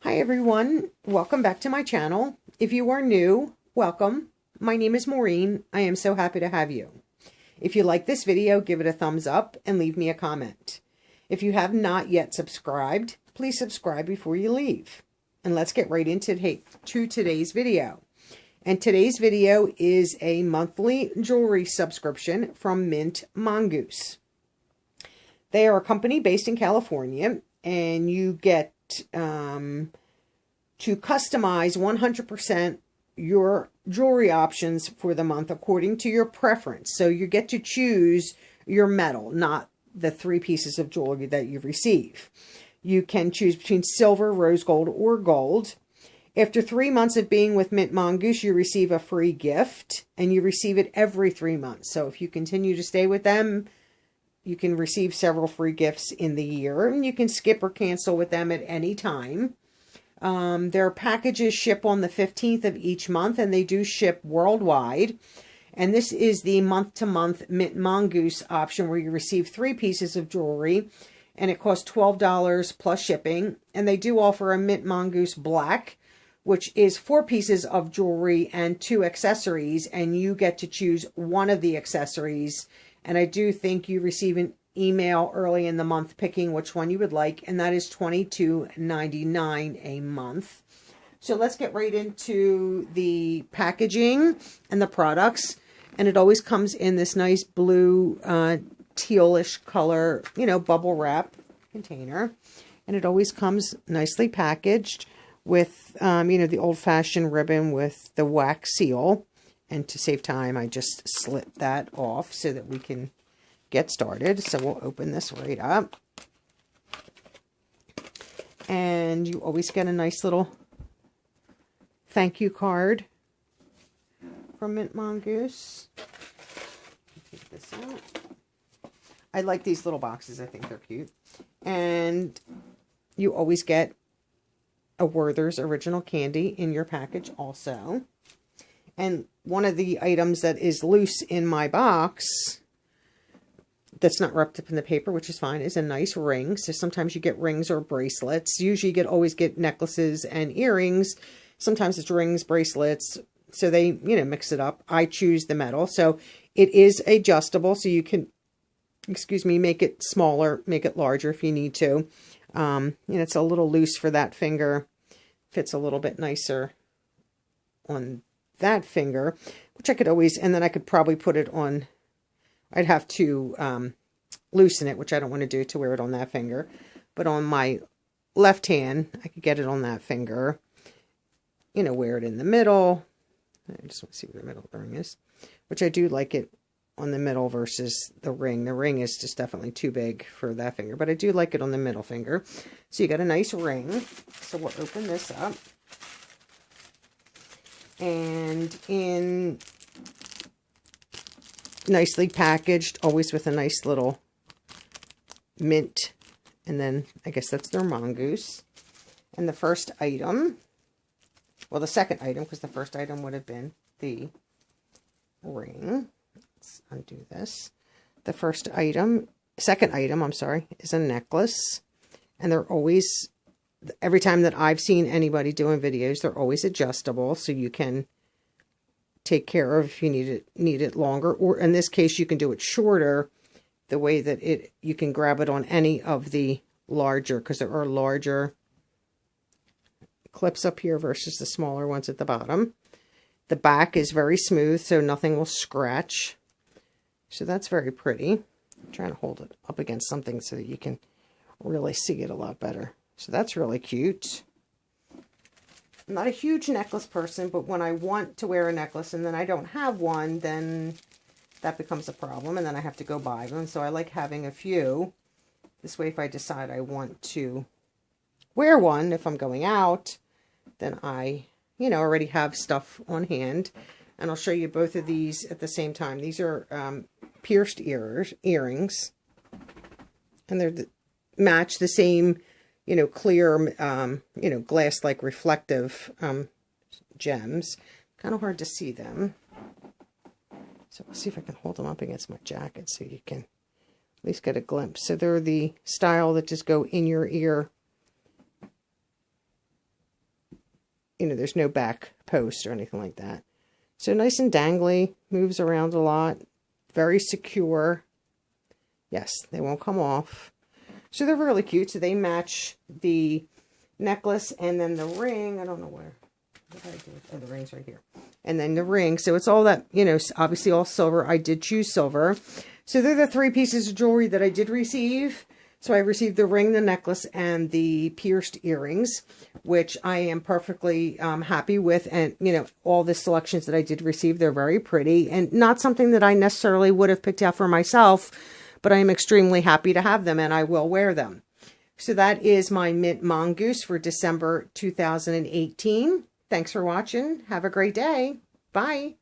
Hi everyone, welcome back to my channel. If you are new, welcome. My name is Maureen. I am so happy to have you. If you like this video, give it a thumbs up and leave me a comment. If you have not yet subscribed, please subscribe before you leave. And let's get right into today's video. And today's video is a monthly jewelry subscription from Mintmongoose. They are a company based in California, and you get to customize 100% your jewelry options for the month according to your preference. So you get to choose your metal, not the 3 pieces of jewelry that you receive. You can choose between silver, rose gold, or gold. After 3 months of being with Mintmongoose, you receive a free gift, and you receive it every 3 months. So if you continue to stay with them, you can receive several free gifts in the year, and you can skip or cancel with them at any time. Their packages ship on the 15th of each month, and they do ship worldwide. And this is the month-to-month Mintmongoose option, where you receive 3 pieces of jewelry, and it costs $12 plus shipping. And they do offer a Mintmongoose Black, which is 4 pieces of jewelry and 2 accessories, and you get to choose one of the accessories. And I do think you receive an email early in the month picking which one you would like, and that is $22.99 a month. So let's get right into the packaging and the products. And it always comes in this nice blue tealish color, bubble wrap container. And it always comes nicely packaged with, the old-fashioned ribbon with the wax seal. And to save time, I just slit that off so that we can get started. So we'll open this right up. And you always get a nice little thank you card from Mintmongoose. Take this out. I like these little boxes. I think they're cute. And you always get a Werther's Original Candy in your package also. And one of the items that is loose in my box that's not wrapped up in the paper, which is fine, is a nice ring. So sometimes you get rings or bracelets. Usually you always get necklaces and earrings. Sometimes it's rings, bracelets. So they, mix it up. I choose the metal. So it is adjustable. So you can, make it smaller, make it larger if you need to. It's a little loose for that finger. Fits a little bit nicer on that finger, which I could always, and then I could probably put it on, I'd have to loosen it, which I don't want to do to wear it on that finger, but on my left hand, I could get it on that finger, wear it in the middle. I just want to see where the middle of the ring is, which I do like it on the middle versus the ring. The ring is just definitely too big for that finger, but I do like it on the middle finger. So you got a nice ring. So we'll open this up. And in nicely packaged, always with a nice little mint, and then I guess that's their mongoose. And the first item, well, the second item, because the first item would have been the ring. Let's undo this. The second item, I'm sorry, is a necklace, and they're always, every time that I've seen anybody doing videos, they're always adjustable, so you can take care of if you need it longer, or in this case, you can do it shorter, the way that you can grab it on any of the larger, because there are larger clips up here versus the smaller ones at the bottom. The back is very smooth, so nothing will scratch. So that's very pretty. I'm trying to hold it up against something so that you can really see it a lot better. So that's really cute. I'm not a huge necklace person, but when I want to wear a necklace and then I don't have one, then that becomes a problem, and then I have to go buy them. So I like having a few. This way, if I decide I want to wear one, if I'm going out, then I, already have stuff on hand. And I'll show you both of these at the same time. These are pierced earrings, and they're match the same, clear, glass-like reflective gems. Kind of hard to see them. So I'll see if I can hold them up against my jacket so you can at least get a glimpse. So they're the style that just go in your ear you know, there's no back post or anything like that. So nice and dangly, moves around a lot, very secure. Yes, they won't come off. So they're really cute. So they match the necklace and then the ring. I don't know where. What did I do? Oh, the ring's right here. And then the ring. So it's all that, you know, obviously all silver. I did choose silver. So they're the 3 pieces of jewelry that I did receive. So I received the ring, the necklace, and the pierced earrings, which I am perfectly happy with. And, you know, all the selections that I did receive, they're very pretty and not something that I necessarily would have picked out for myself, but I am extremely happy to have them and I will wear them. So that is my Mintmongoose for December 2018. Thanks for watching. Have a great day. Bye.